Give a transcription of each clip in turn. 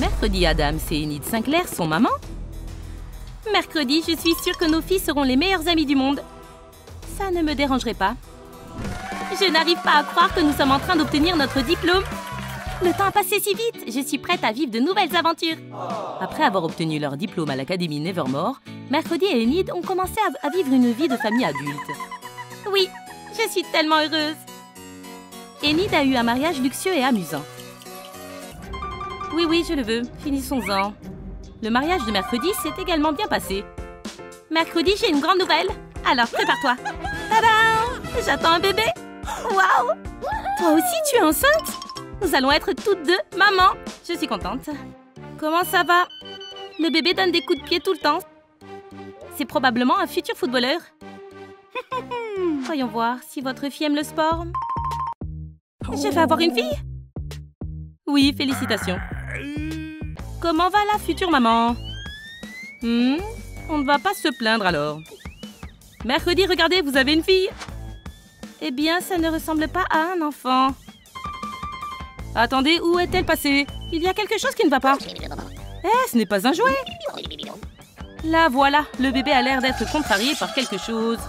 Mercredi, Adams et Enid Sinclair sont mamans. Mercredi, je suis sûre que nos filles seront les meilleures amies du monde. Ça ne me dérangerait pas. Je n'arrive pas à croire que nous sommes en train d'obtenir notre diplôme. Le temps a passé si vite. Je suis prête à vivre de nouvelles aventures. Après avoir obtenu leur diplôme à l'Académie Nevermore, Mercredi et Enid ont commencé à vivre une vie de famille adulte. Oui, je suis tellement heureuse. Enid a eu un mariage luxueux et amusant. Oui, je le veux. Finissons-en. Le mariage de Mercredi s'est également bien passé. Mercredi, j'ai une grande nouvelle. Alors, prépare-toi. Tadam! J'attends un bébé. Waouh! Toi aussi, tu es enceinte? Nous allons être toutes deux maman. Je suis contente. Comment ça va? Le bébé donne des coups de pied tout le temps. C'est probablement un futur footballeur. Voyons voir si votre fille aime le sport. Je vais avoir une fille? Oui, félicitations. Comment va la future maman? On ne va pas se plaindre alors. Mercredi, regardez, vous avez une fille. Eh bien, ça ne ressemble pas à un enfant. Attendez, où est-elle passée? Il y a quelque chose qui ne va pas. Ce n'est pas un jouet. Là, voilà, le bébé a l'air d'être contrarié par quelque chose.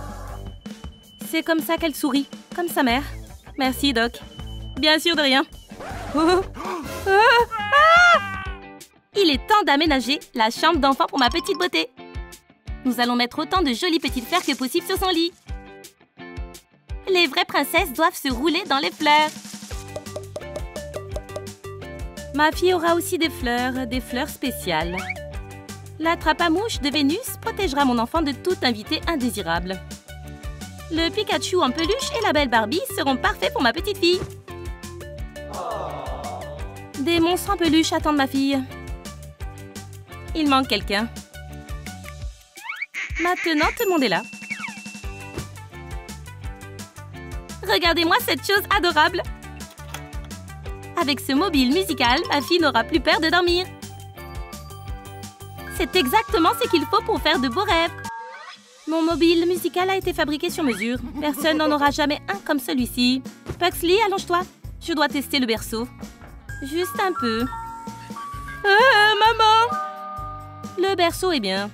C'est comme ça qu'elle sourit, comme sa mère. Merci, Doc. Bien sûr, de rien. Il est temps d'aménager la chambre d'enfant pour ma petite beauté. Nous allons mettre autant de jolies petites fleurs que possible sur son lit. Les vraies princesses doivent se rouler dans les fleurs. Ma fille aura aussi des fleurs spéciales. La trappe à mouche de Vénus protégera mon enfant de tout invité indésirable. Le Pikachu en peluche et la belle Barbie seront parfaits pour ma petite fille. Des monstres en peluche attendent ma fille. Il manque quelqu'un. Maintenant, tout le monde est là. Regardez-moi cette chose adorable. Avec ce mobile musical, ma fille n'aura plus peur de dormir. C'est exactement ce qu'il faut pour faire de beaux rêves. Mon mobile musical a été fabriqué sur mesure. Personne n'en aura jamais un comme celui-ci. Pugsley, allonge-toi. Je dois tester le berceau. Juste un peu. Maman! Le berceau est bien.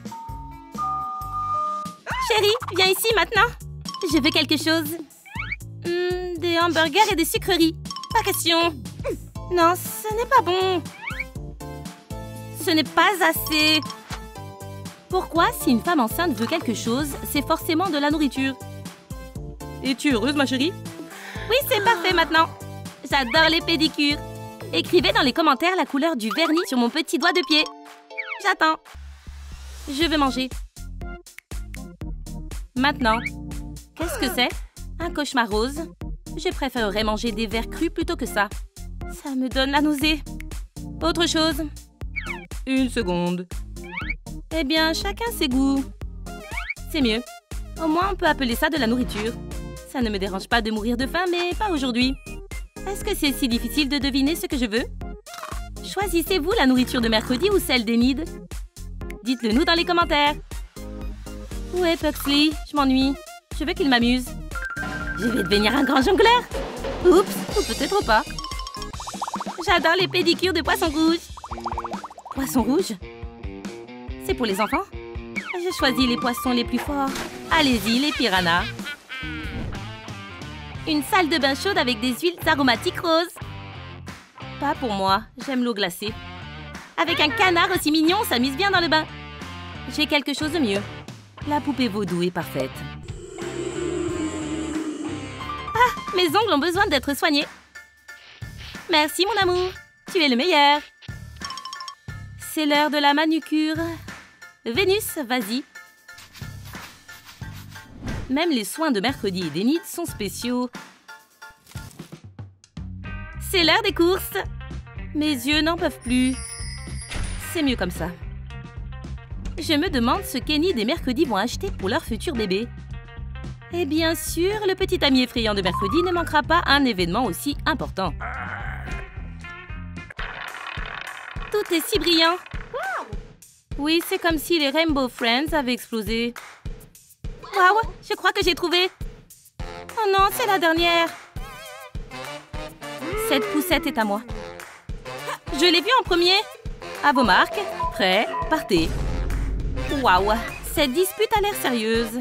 Chérie, viens ici maintenant. Je veux quelque chose. Des hamburgers et des sucreries. Pas question. Non, ce n'est pas bon. Ce n'est pas assez. Pourquoi, si une femme enceinte veut quelque chose, c'est forcément de la nourriture? Es-tu heureuse, ma chérie? Oui, c'est parfait maintenant. J'adore les pédicures. Écrivez dans les commentaires la couleur du vernis sur mon petit doigt de pied. J'attends. Je veux manger. Maintenant. Qu'est-ce que c'est? Un cauchemar rose? Je préférerais manger des vers crus plutôt que ça. Ça me donne la nausée. Autre chose? Une seconde. Eh bien, chacun ses goûts. C'est mieux. Au moins, on peut appeler ça de la nourriture. Ça ne me dérange pas de mourir de faim, mais pas aujourd'hui. Est-ce que c'est si difficile de deviner ce que je veux? Choisissez-vous la nourriture de Mercredi ou celle d'Enid? Dites-le nous dans les commentaires. Où est Pugsley? Je m'ennuie. Je veux qu'il m'amuse. Je vais devenir un grand jongleur. Oups, ou peut-être pas. J'adore les pédicures de poisson rouge. Poisson rouge? C'est pour les enfants? Je choisis les poissons les plus forts. Allez-y, les piranhas. Une salle de bain chaude avec des huiles aromatiques roses. Pas pour moi, j'aime l'eau glacée. Avec un canard aussi mignon, on s'amuse bien dans le bain. J'ai quelque chose de mieux. La poupée vaudou est parfaite. Ah, mes ongles ont besoin d'être soignés. Merci, mon amour. Tu es le meilleur. C'est l'heure de la manucure. Vénus, vas-y. Même les soins de Mercredi et d'Enid sont spéciaux. C'est l'heure des courses. Mes yeux n'en peuvent plus. C'est mieux comme ça. Je me demande ce qu'Enid et Mercredi vont acheter pour leur futur bébé. Et bien sûr, le petit ami effrayant de Mercredi ne manquera pas un événement aussi important. Tout est si brillant. Oui, c'est comme si les Rainbow Friends avaient explosé. Waouh, je crois que j'ai trouvé. Oh non, c'est la dernière. Cette poussette est à moi. Je l'ai vue en premier. À vos marques. Prêt, partez. Waouh, cette dispute a l'air sérieuse.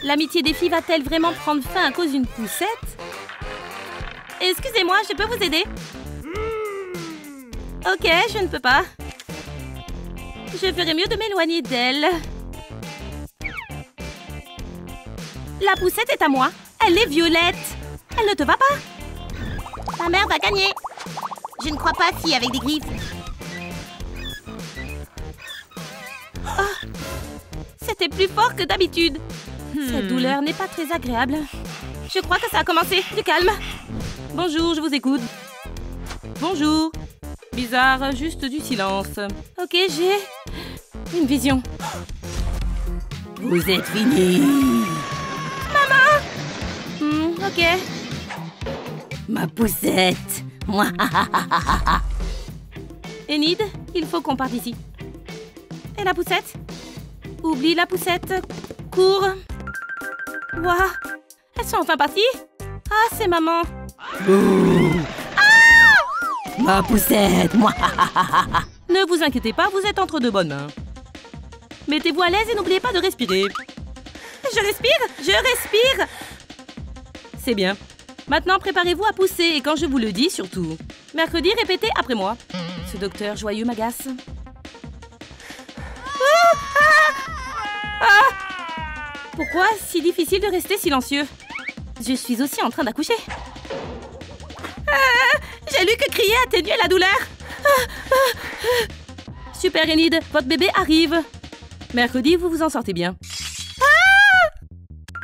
L'amitié des filles va-t-elle vraiment prendre fin à cause d'une poussette? Excusez-moi, je peux vous aider? Ok, je ne peux pas. Je ferais mieux de m'éloigner d'elle. La poussette est à moi. Elle est violette. Elle ne te va pas? Ta mère va gagner. Je ne crois pas, fille avec des griffes. Oh, c'était plus fort que d'habitude. Cette douleur n'est pas très agréable. Je crois que ça a commencé. Du calme. Bonjour, je vous écoute. Bonjour. Bizarre, juste du silence. Ok, j'ai une vision. Vous êtes finis. Ok. Ma poussette. Moi. Enid, il faut qu'on parte d'ici. Et la poussette? Oublie la poussette. Cours. Waouh, elles sont enfin parties? Ah, c'est maman. Ma poussette. Moi. Ne vous inquiétez pas, vous êtes entre de bonnes mains. Mettez-vous à l'aise et n'oubliez pas de respirer. Je respire. Je respire. C'est bien. Maintenant, préparez-vous à pousser et quand je vous le dis, surtout. Mercredi, répétez après moi. Ce docteur joyeux m'agace. Pourquoi si difficile de rester silencieux? Je suis aussi en train d'accoucher. J'ai lu que crier atténuait la douleur. Super Enid, votre bébé arrive. Mercredi, vous vous en sortez bien.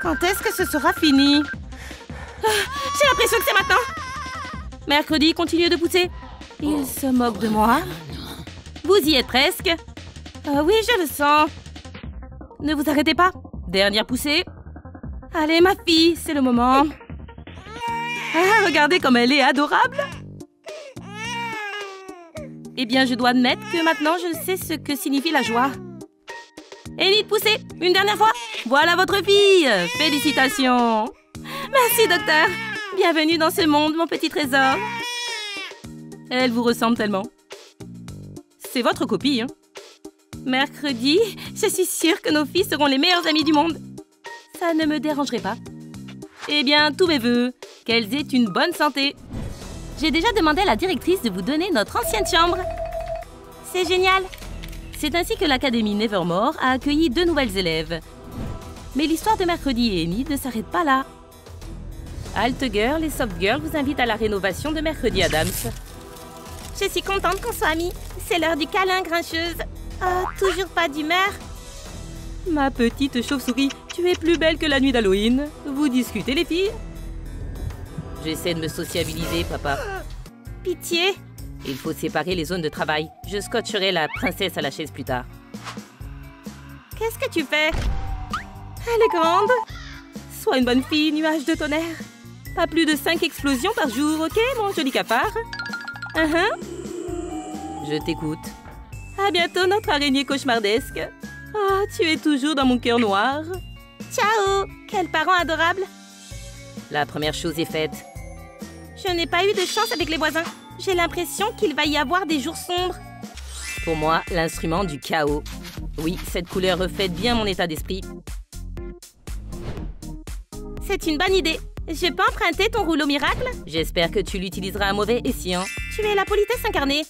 Quand est-ce que ce sera fini? J'ai l'impression que c'est maintenant. Mercredi, continuez de pousser. Il se moque de moi. Vous y êtes presque. Oui, je le sens. Ne vous arrêtez pas. Dernière poussée. Allez, ma fille, c'est le moment. Ah, regardez comme elle est adorable. Eh bien, je dois admettre que maintenant, je sais ce que signifie la joie. Enid, poussez. Une dernière fois. Voilà votre fille. Félicitations. Merci, docteur. Bienvenue dans ce monde, mon petit trésor. Elle vous ressemble tellement. C'est votre copie, hein? Mercredi, je suis sûre que nos filles seront les meilleures amies du monde. Ça ne me dérangerait pas. Eh bien, tous mes vœux. Qu'elles aient une bonne santé. J'ai déjà demandé à la directrice de vous donner notre ancienne chambre. C'est génial. C'est ainsi que l'Académie Nevermore a accueilli 2 nouvelles élèves. Mais l'histoire de Mercredi et Enid ne s'arrête pas là. Alt Girl et Soft Girl vous invitent à la rénovation de Mercredi Adams. Je suis contente qu'on soit amis. C'est l'heure du câlin, grincheuse. Oh, toujours pas d'humeur. Ma petite chauve-souris, tu es plus belle que la nuit d'Halloween. Vous discutez, les filles? J'essaie de me sociabiliser, papa. Pitié. Il faut séparer les zones de travail. Je scotcherai la princesse à la chaise plus tard. Qu'est-ce que tu fais? Elle est grande. Sois une bonne fille, nuage de tonnerre. Pas plus de 5 explosions par jour, ok, mon joli cafard? Je t'écoute. À bientôt, notre araignée cauchemardesque. Ah, tu es toujours dans mon cœur noir. Ciao. Quels parents adorables. La première chose est faite. Je n'ai pas eu de chance avec les voisins. J'ai l'impression qu'il va y avoir des jours sombres. Pour moi, l'instrument du chaos. Oui, cette couleur reflète bien mon état d'esprit. C'est une bonne idée. Je peux emprunter ton rouleau miracle? J'espère que tu l'utiliseras à mauvais escient. Tu es la politesse incarnée.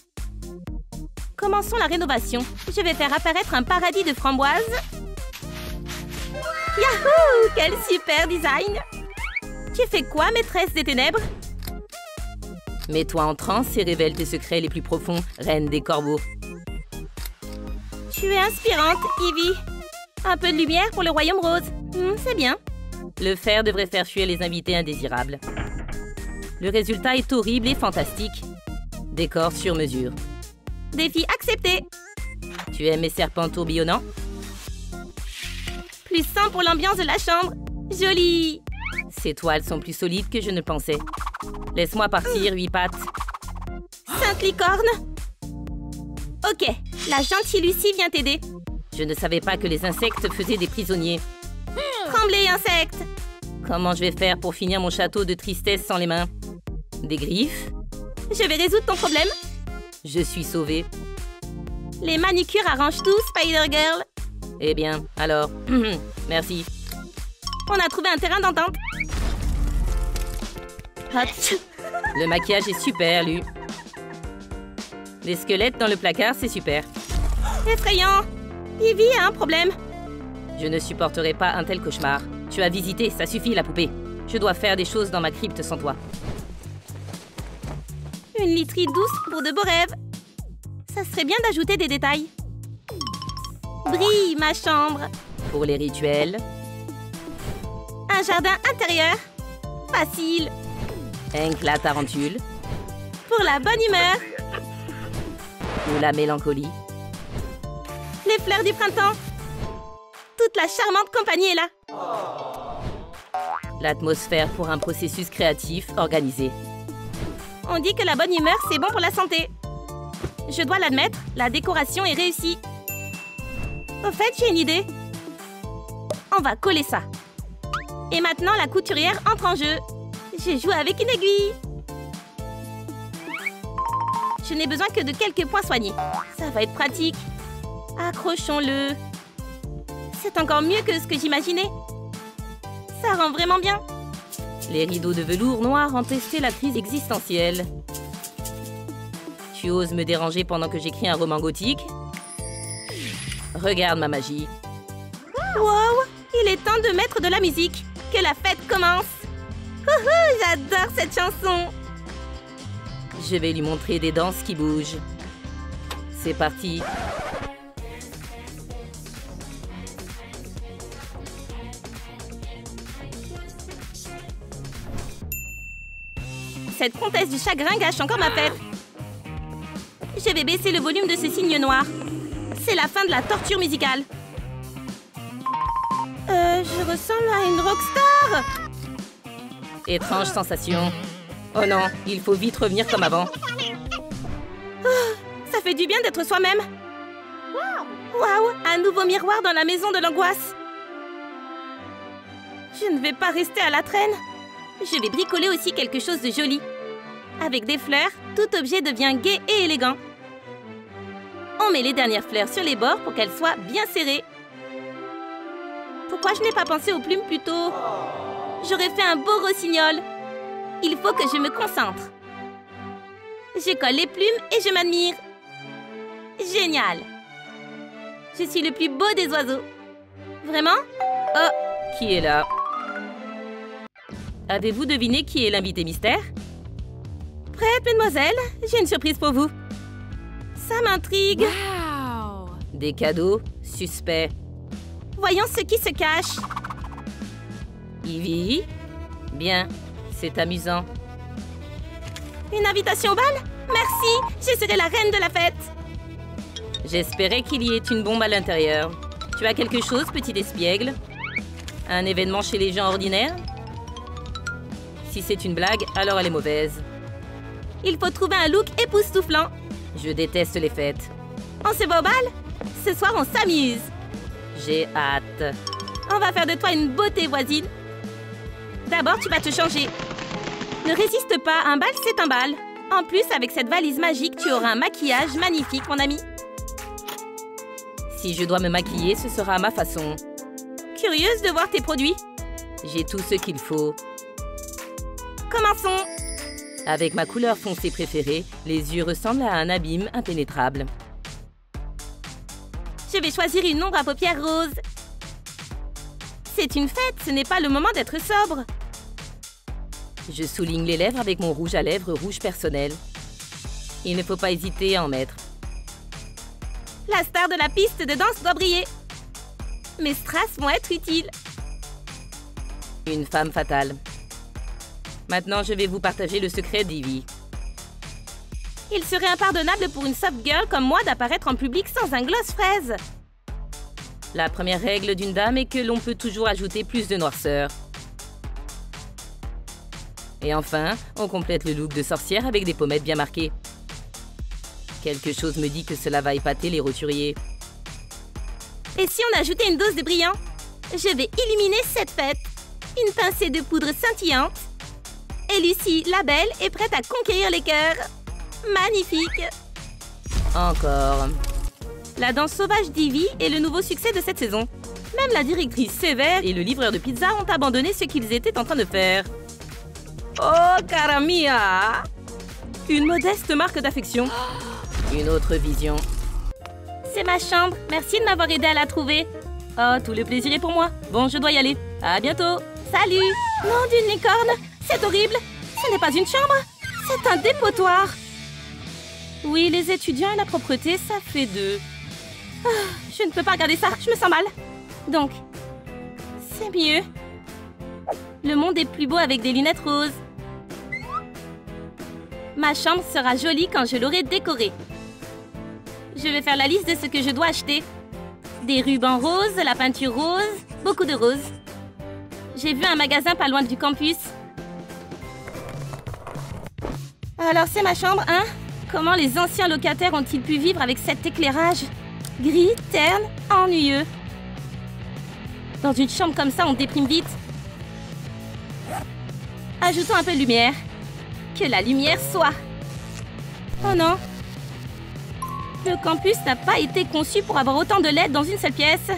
Commençons la rénovation. Je vais faire apparaître un paradis de framboises. Yahoo! Quel super design! Tu fais quoi, maîtresse des ténèbres? Mets-toi en transe et révèle tes secrets les plus profonds, reine des corbeaux. Tu es inspirante, Ivy. Un peu de lumière pour le royaume rose. C'est bien. Le fer devrait faire fuir les invités indésirables. Le résultat est horrible et fantastique. Décor sur mesure. Défi accepté. Tu aimes mes serpents tourbillonnants? Plus 100 pour l'ambiance de la chambre. Joli. Ces toiles sont plus solides que je ne pensais. Laisse-moi partir, 8 pattes. Sainte licorne. Ok, la gentille Lucie vient t'aider. Je ne savais pas que les insectes faisaient des prisonniers. Tremblez, insectes. Comment je vais faire pour finir mon château de tristesse sans les mains? Des griffes? Je vais résoudre ton problème. Je suis sauvée. Les manicures arrangent tout, Spider-Girl. Eh bien, alors, merci. On a trouvé un terrain d'entente. Hop. Le maquillage est super, Lu. Les squelettes dans le placard, c'est super. Effrayant. Ivy a un problème. Je ne supporterai pas un tel cauchemar. Tu as visité, ça suffit, la poupée. Je dois faire des choses dans ma crypte sans toi. Une literie douce pour de beaux rêves. Ça serait bien d'ajouter des détails. Brille, ma chambre. Pour les rituels. Un jardin intérieur. Facile. Hank la tarentule. Pour la bonne humeur. Ou la mélancolie. Les fleurs du printemps. Toute la charmante compagnie est là. L'atmosphère pour un processus créatif organisé. On dit que la bonne humeur, c'est bon pour la santé. Je dois l'admettre, la décoration est réussie. Au fait, j'ai une idée. On va coller ça. Et maintenant, la couturière entre en jeu. J'ai joué avec une aiguille. Je n'ai besoin que de quelques points soignés. Ça va être pratique. Accrochons-le. C'est encore mieux que ce que j'imaginais. Ça rend vraiment bien. Les rideaux de velours noir ont testé la crise existentielle. Tu oses me déranger pendant que j'écris un roman gothique? Regarde ma magie. Wow! Il est temps de mettre de la musique. Que la fête commence. J'adore cette chanson. Je vais lui montrer des danses qui bougent. C'est parti. Cette comtesse du chagrin gâche encore ma fête. Je vais baisser le volume de ce signe noir. C'est la fin de la torture musicale. Je ressemble à une rockstar. Étrange sensation. Oh non, il faut vite revenir comme avant. Ça fait du bien d'être soi-même. Waouh, un nouveau miroir dans la maison de l'angoisse. Je ne vais pas rester à la traîne. Je vais bricoler aussi quelque chose de joli. Avec des fleurs, tout objet devient gai et élégant. On met les dernières fleurs sur les bords pour qu'elles soient bien serrées. Pourquoi je n'ai pas pensé aux plumes plus tôt? J'aurais fait un beau rossignol. Il faut que je me concentre. Je colle les plumes et je m'admire. Génial! Je suis le plus beau des oiseaux. Vraiment? Oh, qui est là? Avez-vous deviné qui est l'invité mystère? Prête, mademoiselle? J'ai une surprise pour vous. Ça m'intrigue. Wow. Des cadeaux suspects. Voyons ce qui se cache. Ivy? Bien, c'est amusant. Une invitation au bal? Merci, je serai la reine de la fête. J'espérais qu'il y ait une bombe à l'intérieur. Tu as quelque chose, petit espiègle? Un événement chez les gens ordinaires? Si c'est une blague, alors elle est mauvaise. Il faut trouver un look époustouflant. Je déteste les fêtes. On se va au bal? Ce soir, on s'amuse. J'ai hâte. On va faire de toi une beauté voisine. D'abord, tu vas te changer. Ne résiste pas, un bal, c'est un bal. En plus, avec cette valise magique, tu auras un maquillage magnifique, mon ami. Si je dois me maquiller, ce sera à ma façon. Curieuse de voir tes produits. J'ai tout ce qu'il faut. Commençons. Avec ma couleur foncée préférée, les yeux ressemblent à un abîme impénétrable. Je vais choisir une ombre à paupières roses. C'est une fête, ce n'est pas le moment d'être sobre. Je souligne les lèvres avec mon rouge à lèvres rouge personnel. Il ne faut pas hésiter à en mettre. La star de la piste de danse doit briller. Mes strass vont être utiles. Une femme fatale. Maintenant, je vais vous partager le secret d'Ivy. Il serait impardonnable pour une soft girl comme moi d'apparaître en public sans un gloss fraise. La première règle d'une dame est que l'on peut toujours ajouter plus de noirceur. Et enfin, on complète le look de sorcière avec des pommettes bien marquées. Quelque chose me dit que cela va épater les roturiers. Et si on ajoutait une dose de brillant? Je vais illuminer cette fête. Une pincée de poudre scintillante. Et Lucie, la belle, est prête à conquérir les cœurs. Magnifique! Encore. La danse sauvage d'Ivy est le nouveau succès de cette saison. Même la directrice sévère et le livreur de pizza ont abandonné ce qu'ils étaient en train de faire. Oh, cara mia! Une modeste marque d'affection. Une autre vision. C'est ma chambre. Merci de m'avoir aidé à la trouver. Oh, tout le plaisir est pour moi. Bon, je dois y aller. À bientôt. Salut. Nom d'une licorne. C'est horrible. Ce n'est pas une chambre. C'est un dépotoir. Oui, les étudiants et la propreté, ça fait deux. Ah, je ne peux pas regarder ça. Je me sens mal. Donc, c'est mieux. Le monde est plus beau avec des lunettes roses. Ma chambre sera jolie quand je l'aurai décorée. Je vais faire la liste de ce que je dois acheter. Des rubans roses, la peinture rose, beaucoup de roses. J'ai vu un magasin pas loin du campus. Alors c'est ma chambre, hein? Comment les anciens locataires ont-ils pu vivre avec cet éclairage? Gris, terne, ennuyeux. Dans une chambre comme ça, on déprime vite. Ajoutons un peu de lumière. Que la lumière soit. Oh non. Le campus n'a pas été conçu pour avoir autant de LED dans une seule pièce.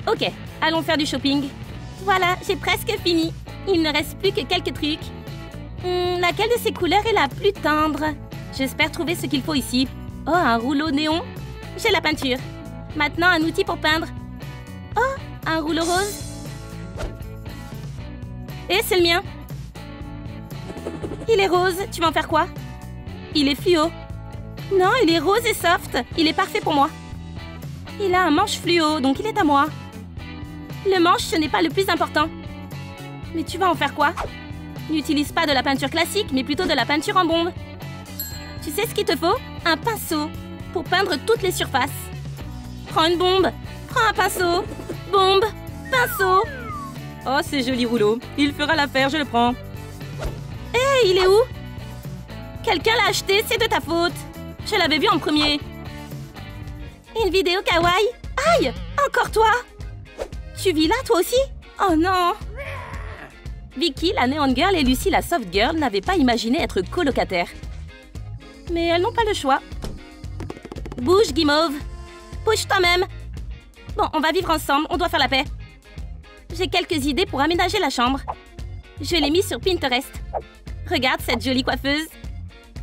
Ok, allons faire du shopping. Voilà, j'ai presque fini. Il ne reste plus que quelques trucs. Laquelle de ces couleurs est la plus tendre? J'espère trouver ce qu'il faut ici. Oh, un rouleau néon. J'ai la peinture. Maintenant, un outil pour peindre. Oh, un rouleau rose. Et c'est le mien. Il est rose. Tu vas en faire quoi? Il est fluo. Non, il est rose et soft. Il est parfait pour moi. Il a un manche fluo, donc il est à moi. Le manche, ce n'est pas le plus important. Mais tu vas en faire quoi? N'utilise pas de la peinture classique, mais plutôt de la peinture en bombe. Tu sais ce qu'il te faut? Un pinceau pour peindre toutes les surfaces. Prends une bombe. Prends un pinceau. Bombe. Pinceau. Oh, c'est joli rouleau. Il fera l'affaire, je le prends. Hé, il est où? Quelqu'un l'a acheté, c'est de ta faute. Je l'avais vu en premier. Une vidéo kawaii? Aïe! Encore toi? Tu vis là, toi aussi? Oh non! Vicky, la Neon Girl, et Lucy, la Soft Girl, n'avaient pas imaginé être colocataires. Mais elles n'ont pas le choix. Bouge, Guimauve. Bouge toi-même. Bon, on va vivre ensemble, on doit faire la paix. J'ai quelques idées pour aménager la chambre. Je l'ai mis sur Pinterest. Regarde cette jolie coiffeuse.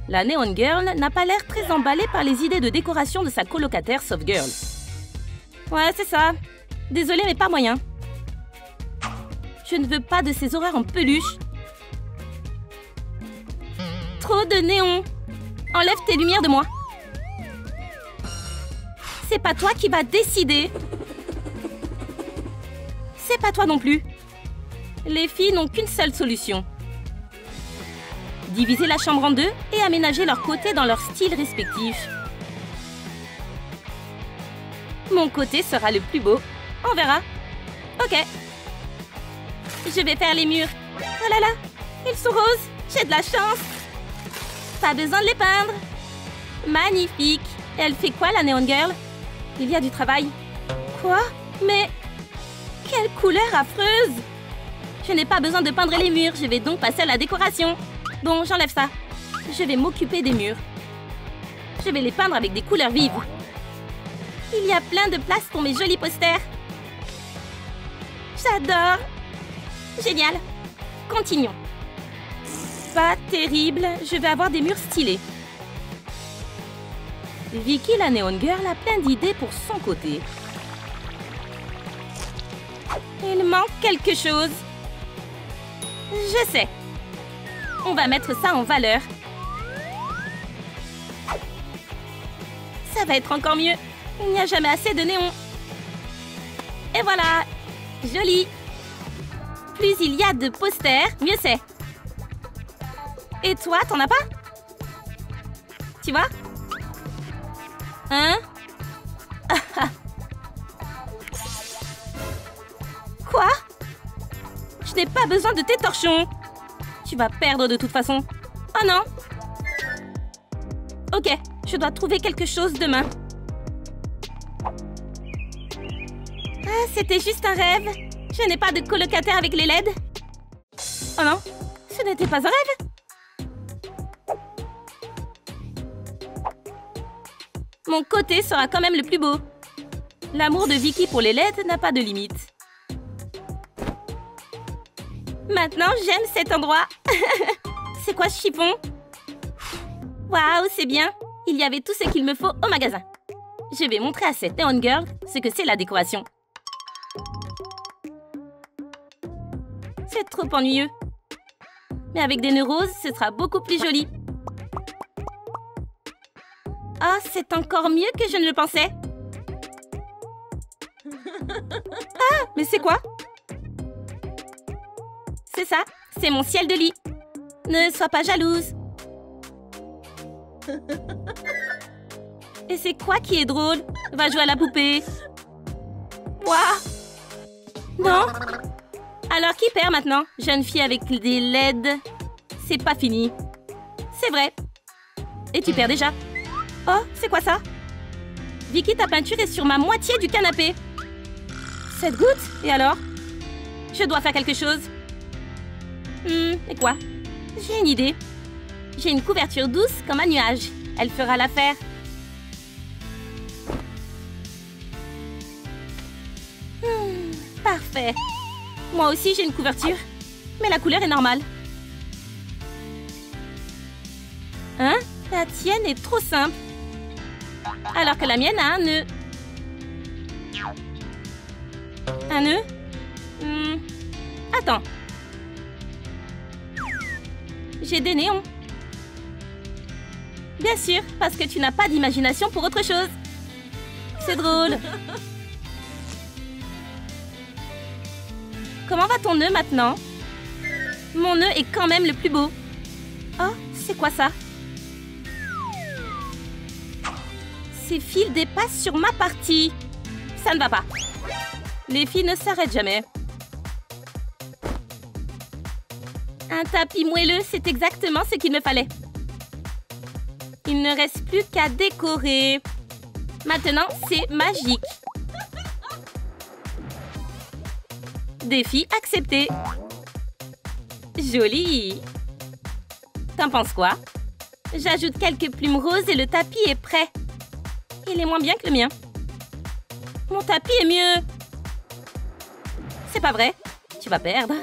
La Neon Girl n'a pas l'air très emballée par les idées de décoration de sa colocataire Soft Girl. Ouais, c'est ça. Désolée, mais pas moyen. Je ne veux pas de ces horreurs en peluche. Trop de néon. Enlève tes lumières de moi. C'est pas toi qui vas décider. C'est pas toi non plus. Les filles n'ont qu'une seule solution. Diviser la chambre en deux et aménager leurs côtés dans leur style respectif. Mon côté sera le plus beau. On verra. Ok. Je vais faire les murs. Oh là là, ils sont roses. J'ai de la chance. Pas besoin de les peindre. Magnifique. Elle fait quoi, la Neon Girl? Il y a du travail. Quoi? Mais quelle couleur affreuse! Je n'ai pas besoin de peindre les murs. Je vais donc passer à la décoration. Bon, j'enlève ça. Je vais m'occuper des murs. Je vais les peindre avec des couleurs vives. Il y a plein de place pour mes jolis posters. J'adore. Génial. Continuons. Pas terrible. Je vais avoir des murs stylés. Vicky, la Neon Girl, a plein d'idées pour son côté. Il manque quelque chose. Je sais. On va mettre ça en valeur. Ça va être encore mieux. Il n'y a jamais assez de néon. Et voilà. Joli. Plus il y a de posters, mieux c'est. Et toi, t'en as pas? Tu vois? Hein? Quoi? Je n'ai pas besoin de tes torchons. Tu vas perdre de toute façon. Oh non. Ok, je dois trouver quelque chose demain. Ah, c'était juste un rêve. Je n'ai pas de colocataire avec les LED. Oh non, ce n'était pas un rêve. Mon côté sera quand même le plus beau. L'amour de Vicky pour les LED n'a pas de limite. Maintenant, j'aime cet endroit. C'est quoi ce chiffon? Waouh, c'est bien. Il y avait tout ce qu'il me faut au magasin. Je vais montrer à cette Neon Girl ce que c'est la décoration. C'est trop ennuyeux. Mais avec des nœuds roses, ce sera beaucoup plus joli. Ah, c'est encore mieux que je ne le pensais. Ah, mais c'est quoi? C'est ça, c'est mon ciel de lit. Ne sois pas jalouse. Et c'est quoi qui est drôle? Va jouer à la poupée. Waouh! Non? Alors qui perd maintenant? Jeune fille avec des LED. C'est pas fini. C'est vrai. Et tu perds déjà. Oh, c'est quoi ça? Vicky, ta peinture est sur ma moitié du canapé. Cette goutte? Et alors? Je dois faire quelque chose. Et quoi? J'ai une idée. J'ai une couverture douce comme un nuage. Elle fera l'affaire. Parfait. Moi aussi, j'ai une couverture. Mais la couleur est normale. Hein? La tienne est trop simple. Alors que la mienne a un nœud. Un nœud? Attends. J'ai des néons. Bien sûr, parce que tu n'as pas d'imagination pour autre chose. C'est drôle. Comment va ton nœud maintenant? Mon nœud est quand même le plus beau. Oh, c'est quoi ça? Ces fils dépassent sur ma partie. Ça ne va pas. Les filles ne s'arrêtent jamais. Un tapis moelleux, c'est exactement ce qu'il me fallait. Il ne reste plus qu'à décorer. Maintenant, c'est magique. Défi accepté. Joli. T'en penses quoi? J'ajoute quelques plumes roses et le tapis est prêt. Il est moins bien que le mien. Mon tapis est mieux. C'est pas vrai. Tu vas perdre.